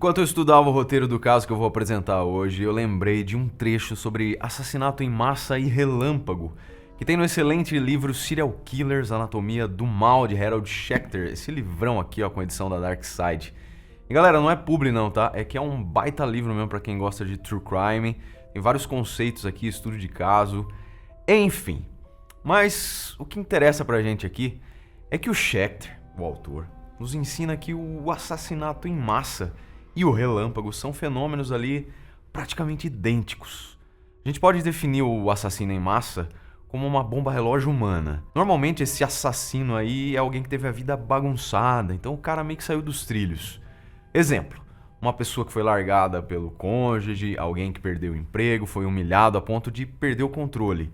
Enquanto eu estudava o roteiro do caso que eu vou apresentar hoje, eu lembrei de um trecho sobre assassinato em massa e relâmpago, que tem no excelente livro Serial Killers, Anatomia do Mal, de Harold Schechter, esse livrão aqui, ó, com edição da Dark Side. E galera, não é publi não, tá? É que é um baita livro mesmo pra quem gosta de true crime, tem vários conceitos aqui, estudo de caso, enfim. Mas o que interessa pra gente aqui é que o Schechter, o autor, nos ensina que o assassinato em massa e o relâmpago são fenômenos ali praticamente idênticos. A gente pode definir o assassino em massa como uma bomba relógio humana. Normalmente esse assassino aí é alguém que teve a vida bagunçada, então o cara meio que saiu dos trilhos. Exemplo, uma pessoa que foi largada pelo cônjuge, alguém que perdeu o emprego, foi humilhado a ponto de perder o controle.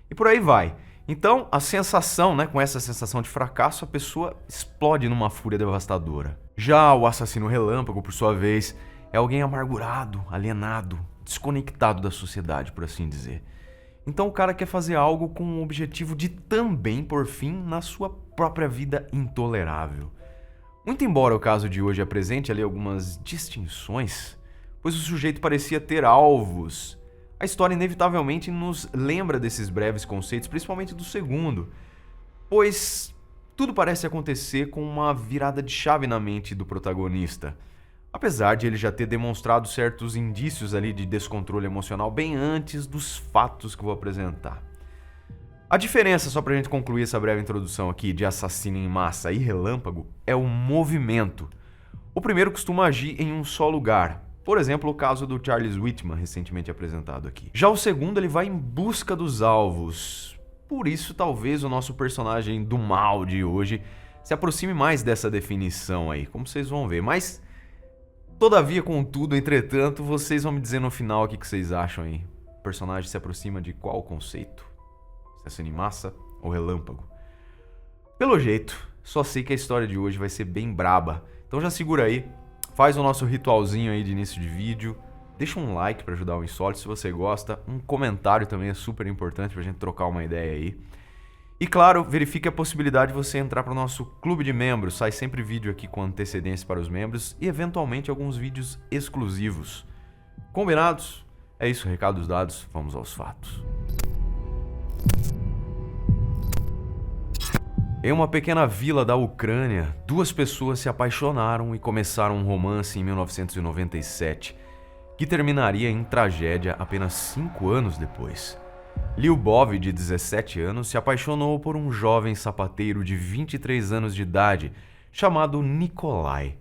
E por aí vai. Então, a sensação, com essa sensação de fracasso, a pessoa explode numa fúria devastadora. Já o assassino relâmpago, por sua vez, é alguém amargurado, alienado, desconectado da sociedade, por assim dizer. Então o cara quer fazer algo com o objetivo de também pôr fim na sua própria vida intolerável. Muito embora o caso de hoje apresente ali algumas distinções, pois o sujeito parecia ter alvos, a história inevitavelmente nos lembra desses breves conceitos, principalmente do segundo, pois tudo parece acontecer com uma virada de chave na mente do protagonista, apesar de ele já ter demonstrado certos indícios ali de descontrole emocional bem antes dos fatos que eu vou apresentar. A diferença, só pra gente concluir essa breve introdução aqui, de assassino em massa e relâmpago, é o movimento. O primeiro costuma agir em um só lugar. Por exemplo, o caso do Charles Whitman, recentemente apresentado aqui. Já o segundo, ele vai em busca dos alvos. Por isso, talvez o nosso personagem do mal de hoje se aproxime mais dessa definição aí, como vocês vão ver. Mas, todavia, contudo, entretanto, vocês vão me dizer no final o que vocês acham aí. O personagem se aproxima de qual conceito? Assassino em massa ou relâmpago? Pelo jeito, só sei que a história de hoje vai ser bem braba. Então já segura aí. Faz o nosso ritualzinho aí de início de vídeo, deixa um like para ajudar o Insólito se você gosta, um comentário também é super importante pra gente trocar uma ideia aí. E claro, verifique a possibilidade de você entrar para o nosso clube de membros, sai sempre vídeo aqui com antecedência para os membros e eventualmente alguns vídeos exclusivos. Combinados? É isso, recados dados, vamos aos fatos. Em uma pequena vila da Ucrânia, duas pessoas se apaixonaram e começaram um romance em 1997, que terminaria em tragédia apenas 5 anos depois. Lyubov, de 17 anos, se apaixonou por um jovem sapateiro de 23 anos de idade, chamado Nikolai.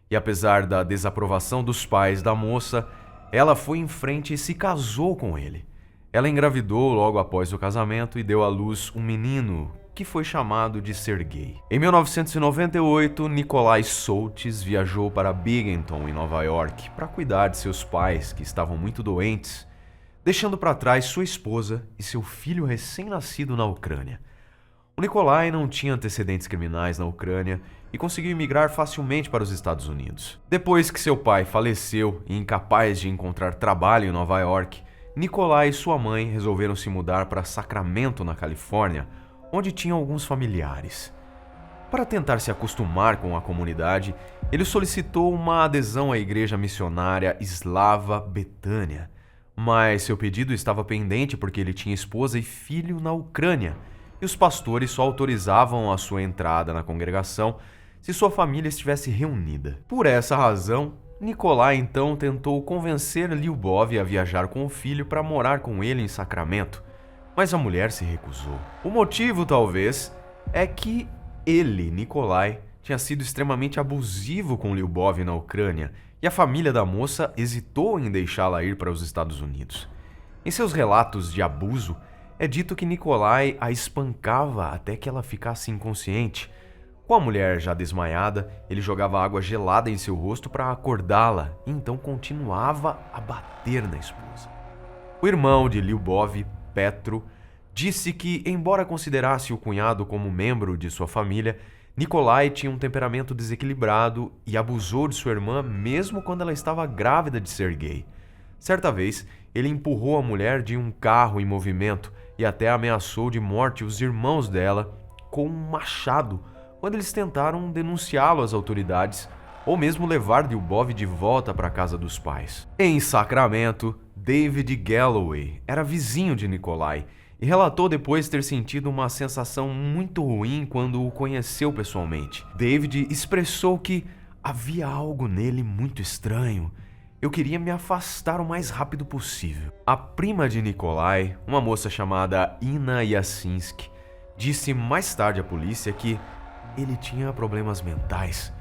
E apesar da desaprovação dos pais da moça, ela foi em frente e se casou com ele. Ela engravidou logo após o casamento e deu à luz um menino, que foi chamado de Sergei. Em 1998, Nikolai Soltis viajou para Binghamton, em Nova York, para cuidar de seus pais, que estavam muito doentes, deixando para trás sua esposa e seu filho recém-nascido na Ucrânia. O Nikolai não tinha antecedentes criminais na Ucrânia e conseguiu emigrar facilmente para os Estados Unidos. Depois que seu pai faleceu e incapaz de encontrar trabalho em Nova York, Nikolai e sua mãe resolveram se mudar para Sacramento, na Califórnia, onde tinham alguns familiares. Para tentar se acostumar com a comunidade, ele solicitou uma adesão à igreja missionária eslava Betânia, mas seu pedido estava pendente porque ele tinha esposa e filho na Ucrânia, e os pastores só autorizavam a sua entrada na congregação se sua família estivesse reunida. Por essa razão, Nikolai então tentou convencer Lyubov a viajar com o filho para morar com ele em Sacramento, mas a mulher se recusou. O motivo, talvez, é que ele, Nikolai, tinha sido extremamente abusivo com Lyubov na Ucrânia e a família da moça hesitou em deixá-la ir para os Estados Unidos. Em seus relatos de abuso, é dito que Nikolai a espancava até que ela ficasse inconsciente. Com a mulher já desmaiada, ele jogava água gelada em seu rosto para acordá-la e então continuava a bater na esposa. O irmão de Lyubov, Petro, disse que, embora considerasse o cunhado como membro de sua família, Nikolai tinha um temperamento desequilibrado e abusou de sua irmã mesmo quando ela estava grávida de Sergei. Certa vez, ele empurrou a mulher de um carro em movimento e até ameaçou de morte os irmãos dela com um machado quando eles tentaram denunciá-lo às autoridades ou mesmo levar Lyubov de volta para a casa dos pais. Em Sacramento, David Galloway era vizinho de Nikolai e relatou depois ter sentido uma sensação muito ruim quando o conheceu pessoalmente. David expressou que havia algo nele muito estranho. Eu queria me afastar o mais rápido possível. A prima de Nikolai, uma moça chamada Ina Yasinski, disse mais tarde à polícia que ele tinha problemas mentais,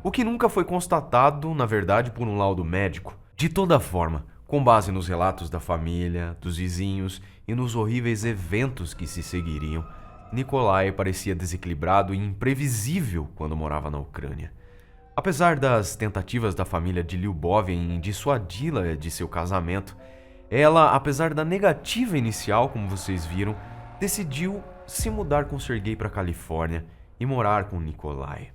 o que nunca foi constatado, na verdade, por um laudo médico. De toda forma, com base nos relatos da família, dos vizinhos e nos horríveis eventos que se seguiriam, Nikolai parecia desequilibrado e imprevisível quando morava na Ucrânia. Apesar das tentativas da família de Lyubov em dissuadi-la de seu casamento, ela, apesar da negativa inicial, como vocês viram, decidiu se mudar com Sergei para a Califórnia e morar com Nikolai.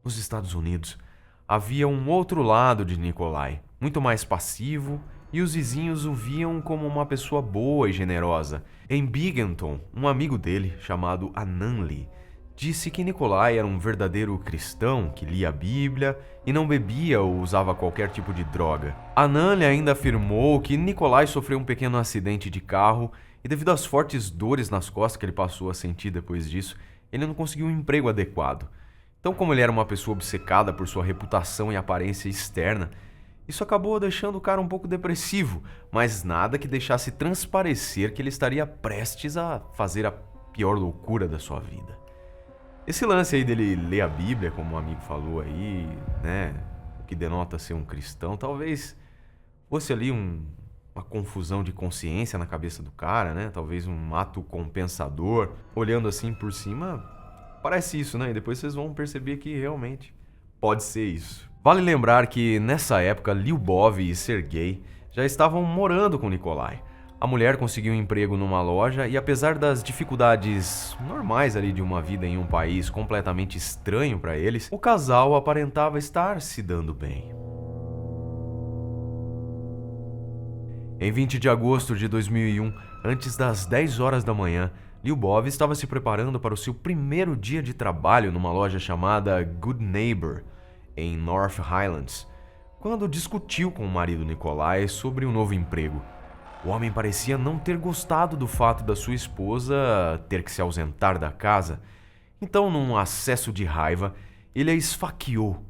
Nos Estados Unidos, havia um outro lado de Nikolai, muito mais passivo, e os vizinhos o viam como uma pessoa boa e generosa. Em Binghamton, um amigo dele, chamado Ananli, disse que Nikolai era um verdadeiro cristão que lia a Bíblia e não bebia ou usava qualquer tipo de droga. Ananli ainda afirmou que Nikolai sofreu um pequeno acidente de carro e, devido às fortes dores nas costas que ele passou a sentir depois disso, ele não conseguiu um emprego adequado. Então, como ele era uma pessoa obcecada por sua reputação e aparência externa, isso acabou deixando o cara um pouco depressivo, mas nada que deixasse transparecer que ele estaria prestes a fazer a pior loucura da sua vida. Esse lance aí dele ler a Bíblia, como um amigo falou aí, né, o que denota ser um cristão, talvez fosse ali uma confusão de consciência na cabeça do cara, né, talvez um ato compensador. Olhando assim por cima, parece isso, né, e depois vocês vão perceber que realmente pode ser isso. Vale lembrar que nessa época Lyubov e Sergei já estavam morando com Nikolai. A mulher conseguiu um emprego numa loja e, apesar das dificuldades normais ali de uma vida em um país completamente estranho para eles, o casal aparentava estar se dando bem. Em 20 de agosto de 2001, antes das 10 horas da manhã, Lyubov estava se preparando para o seu primeiro dia de trabalho numa loja chamada Good Neighbor, em North Highlands, quando discutiu com o marido Nikolai sobre um novo emprego. O homem parecia não ter gostado do fato da sua esposa ter que se ausentar da casa. Então, num acesso de raiva, ele a esfaqueou.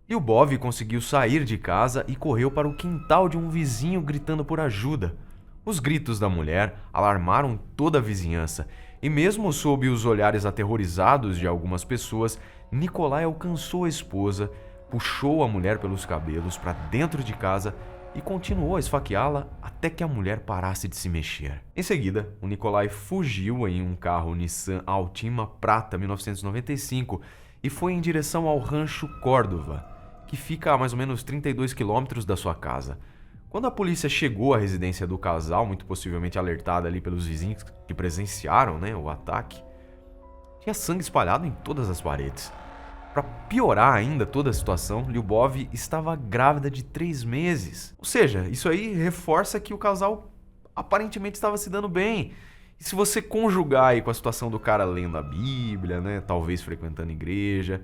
Lyubov conseguiu sair de casa e correu para o quintal de um vizinho gritando por ajuda. Os gritos da mulher alarmaram toda a vizinhança, e mesmo sob os olhares aterrorizados de algumas pessoas, Nikolai alcançou a esposa, puxou a mulher pelos cabelos para dentro de casa e continuou a esfaqueá-la até que a mulher parasse de se mexer. Em seguida, o Nikolai fugiu em um carro Nissan Altima prata 1995 e foi em direção ao rancho Córdova, que fica a mais ou menos 32 quilômetros da sua casa. Quando a polícia chegou à residência do casal, muito possivelmente alertada ali pelos vizinhos que presenciaram, o ataque, tinha sangue espalhado em todas as paredes. Para piorar ainda toda a situação, Lyubov estava grávida de 3 meses. Ou seja, isso aí reforça que o casal aparentemente estava se dando bem. E se você conjugar aí com a situação do cara lendo a Bíblia, talvez frequentando igreja,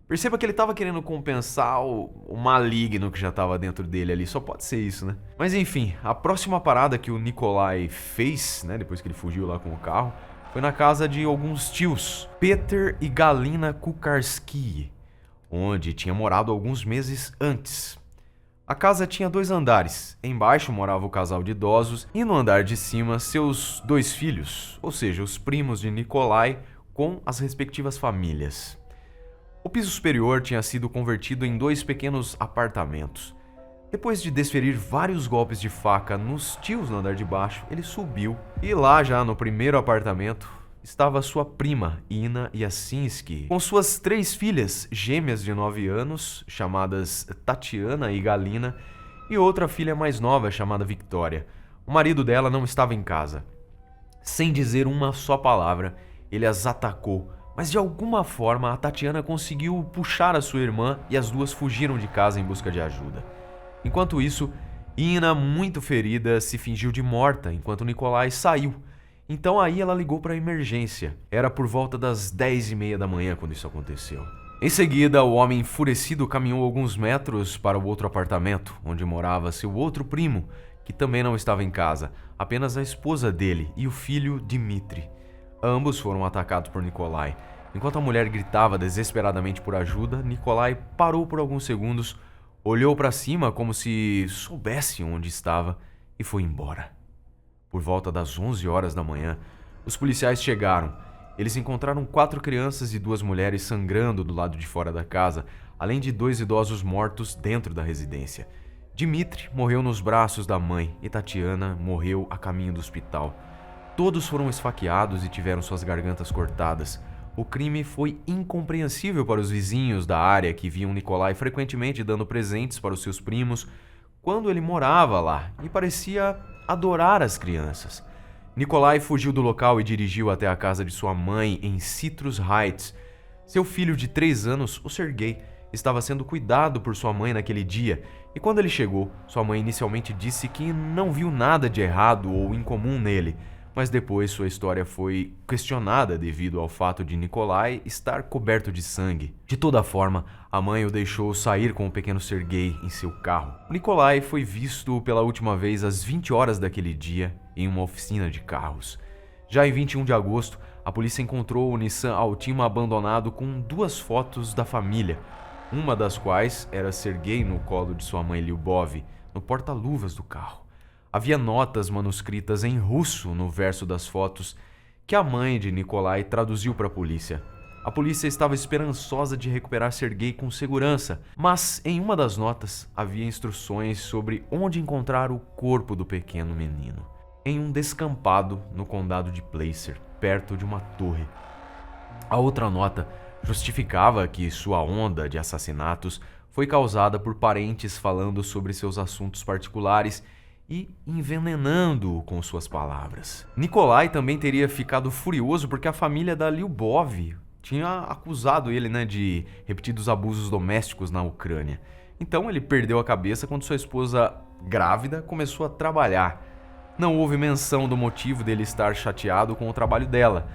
perceba que ele estava querendo compensar o maligno que já estava dentro dele ali. Só pode ser isso, né? Mas enfim, a próxima parada que o Nikolai fez, depois que ele fugiu lá com o carro, foi na casa de alguns tios, Peter e Galina Kukarski, onde tinha morado alguns meses antes. A casa tinha 2 andares. Embaixo morava o casal de idosos e no andar de cima seus 2 filhos, ou seja, os primos de Nikolai com as respectivas famílias. O piso superior tinha sido convertido em 2 pequenos apartamentos. Depois de desferir vários golpes de faca nos tios no andar de baixo, ele subiu e lá já no primeiro apartamento estava sua prima, Ina Yasinski, com suas 3 filhas gêmeas de 9 anos, chamadas Tatiana e Galina, e outra filha mais nova chamada Victoria. O marido dela não estava em casa. Sem dizer uma só palavra, ele as atacou, mas de alguma forma a Tatiana conseguiu puxar a sua irmã e as duas fugiram de casa em busca de ajuda. Enquanto isso, Ina, muito ferida, se fingiu de morta enquanto Nikolai saiu. Então aí ela ligou para a emergência. Era por volta das 10h30 da manhã quando isso aconteceu. Em seguida, o homem enfurecido caminhou alguns metros para o outro apartamento, onde morava seu outro primo, que também não estava em casa, apenas a esposa dele e o filho Dmitry. Ambos foram atacados por Nikolai. Enquanto a mulher gritava desesperadamente por ajuda, Nikolai parou por alguns segundos, olhou para cima como se soubesse onde estava e foi embora. Por volta das 11 horas da manhã, os policiais chegaram. Eles encontraram 4 crianças e 2 mulheres sangrando do lado de fora da casa, além de 2 idosos mortos dentro da residência. Dmitry morreu nos braços da mãe e Tatiana morreu a caminho do hospital. Todos foram esfaqueados e tiveram suas gargantas cortadas. O crime foi incompreensível para os vizinhos da área que viam Nikolai frequentemente dando presentes para os seus primos quando ele morava lá e parecia adorar as crianças. Nikolai fugiu do local e dirigiu até a casa de sua mãe em Citrus Heights. Seu filho de 3 anos, o Sergei, estava sendo cuidado por sua mãe naquele dia e quando ele chegou, sua mãe inicialmente disse que não viu nada de errado ou incomum nele, mas depois sua história foi questionada devido ao fato de Nikolai estar coberto de sangue. De toda forma, a mãe o deixou sair com o pequeno Sergei em seu carro. Nikolai foi visto pela última vez às 20 horas daquele dia em uma oficina de carros. Já em 21 de agosto, a polícia encontrou o Nissan Altima abandonado com 2 fotos da família, uma das quais era Sergei no colo de sua mãe Lyubov, no porta-luvas do carro. Havia notas manuscritas em russo no verso das fotos que a mãe de Nikolai traduziu para a polícia. A polícia estava esperançosa de recuperar Sergei com segurança, mas em uma das notas havia instruções sobre onde encontrar o corpo do pequeno menino. Em um descampado no condado de Placer, perto de uma torre. A outra nota justificava que sua onda de assassinatos foi causada por parentes falando sobre seus assuntos particulares e envenenando-o com suas palavras. Nikolai também teria ficado furioso porque a família da Lyubov tinha acusado ele, de repetidos abusos domésticos na Ucrânia. Então ele perdeu a cabeça quando sua esposa, grávida, começou a trabalhar. Não houve menção do motivo dele estar chateado com o trabalho dela,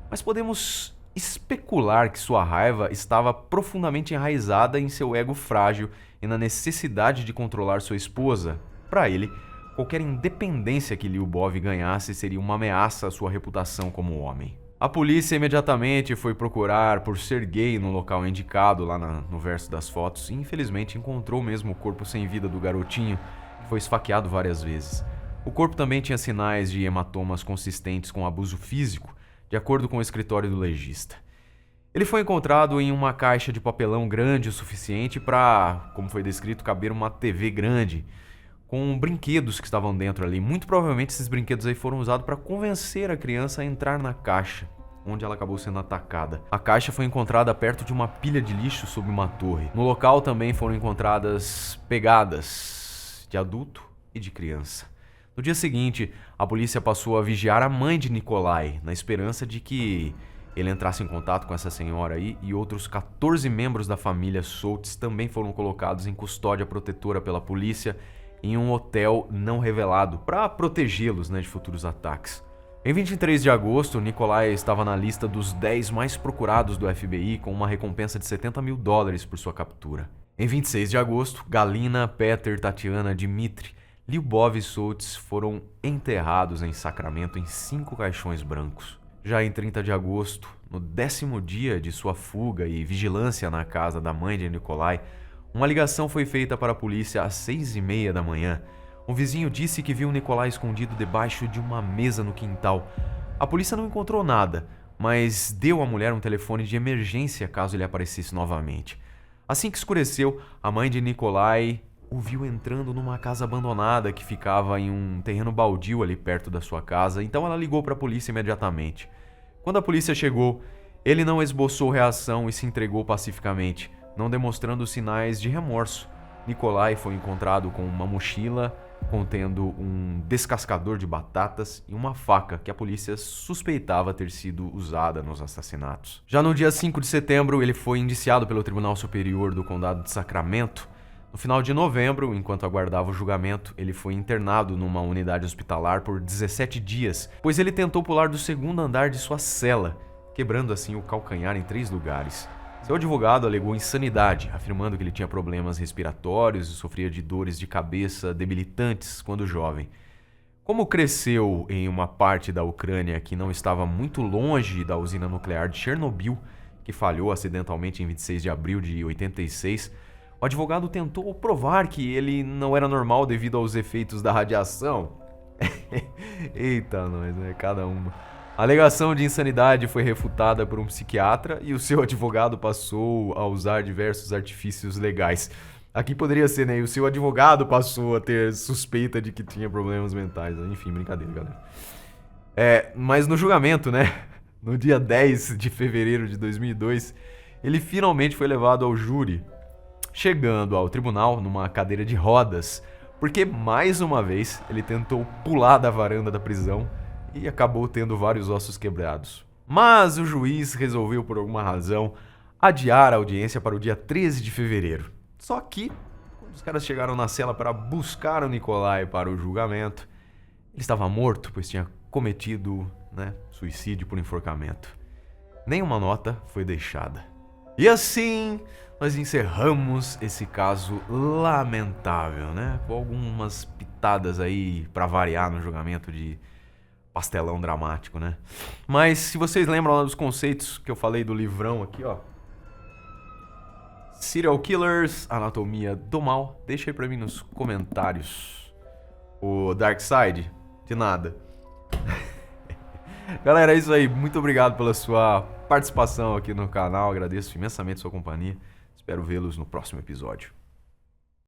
mas podemos especular que sua raiva estava profundamente enraizada em seu ego frágil e na necessidade de controlar sua esposa. Para ele, qualquer independência que Lyubov ganhasse seria uma ameaça à sua reputação como homem. A polícia imediatamente foi procurar por Sergei no local indicado lá no verso das fotos e infelizmente encontrou mesmo o corpo sem vida do garotinho, que foi esfaqueado várias vezes. O corpo também tinha sinais de hematomas consistentes com abuso físico, de acordo com o escritório do legista. Ele foi encontrado em uma caixa de papelão grande o suficiente para, como foi descrito, caber uma TV grande, com brinquedos que estavam dentro ali. Muito provavelmente esses brinquedos aí foram usados para convencer a criança a entrar na caixa, onde ela acabou sendo atacada. A caixa foi encontrada perto de uma pilha de lixo sob uma torre. No local também foram encontradas pegadas de adulto e de criança. No dia seguinte, a polícia passou a vigiar a mãe de Nikolai, na esperança de que ele entrasse em contato com essa senhora aí, e outros 14 membros da família Soltz também foram colocados em custódia protetora pela polícia em um hotel não revelado, para protegê-los de futuros ataques. Em 23 de agosto, Nikolai estava na lista dos 10 mais procurados do FBI, com uma recompensa de $70 mil por sua captura. Em 26 de agosto, Galina, Peter, Tatiana, Dmitry, Lyubov e Soltz foram enterrados em Sacramento em 5 caixões brancos. Já em 30 de agosto, no 10º dia de sua fuga e vigilância na casa da mãe de Nikolai, uma ligação foi feita para a polícia às 6h30 da manhã. Um vizinho disse que viu Nikolai escondido debaixo de uma mesa no quintal. A polícia não encontrou nada, mas deu à mulher um telefone de emergência caso ele aparecesse novamente. Assim que escureceu, a mãe de Nikolai o viu entrando numa casa abandonada que ficava em um terreno baldio ali perto da sua casa, então ela ligou para a polícia imediatamente. Quando a polícia chegou, ele não esboçou reação e se entregou pacificamente, não demonstrando sinais de remorso. Nikolai foi encontrado com uma mochila contendo um descascador de batatas e uma faca que a polícia suspeitava ter sido usada nos assassinatos. Já no dia 5 de setembro, ele foi indiciado pelo Tribunal Superior do Condado de Sacramento. No final de novembro, enquanto aguardava o julgamento, ele foi internado numa unidade hospitalar por 17 dias, pois ele tentou pular do 2º andar de sua cela, quebrando assim o calcanhar em 3 lugares. Seu advogado alegou insanidade, afirmando que ele tinha problemas respiratórios e sofria de dores de cabeça debilitantes quando jovem. Como cresceu em uma parte da Ucrânia que não estava muito longe da usina nuclear de Chernobyl, que falhou acidentalmente em 26 de abril de 86, o advogado tentou provar que ele não era normal devido aos efeitos da radiação. Eita, nós, né? Cada uma. A alegação de insanidade foi refutada por um psiquiatra e o seu advogado passou a usar diversos artifícios legais. Aqui poderia ser, né? E o seu advogado passou a ter suspeita de que tinha problemas mentais. Enfim, brincadeira, galera. Mas no julgamento, né? No dia 10 de fevereiro de 2002, ele finalmente foi levado ao júri, chegando ao tribunal numa cadeira de rodas, porque mais uma vez ele tentou pular da varanda da prisão e acabou tendo vários ossos quebrados. Mas o juiz resolveu, por alguma razão, adiar a audiência para o dia 13 de fevereiro. Só que, quando os caras chegaram na cela para buscar o Nikolai para o julgamento, ele estava morto, pois tinha cometido, suicídio por enforcamento. Nenhuma nota foi deixada. E assim, nós encerramos esse caso lamentável, né? Com algumas pitadas aí para variar no julgamento de pastelão dramático, né? Mas se vocês lembram lá dos conceitos que eu falei do livrão aqui, ó. Serial Killers, Anatomia do Mal, deixa aí pra mim nos comentários. O Darkseid, de nada. Galera, é isso aí. Muito obrigado pela sua participação aqui no canal. Agradeço imensamente a sua companhia. Espero vê-los no próximo episódio.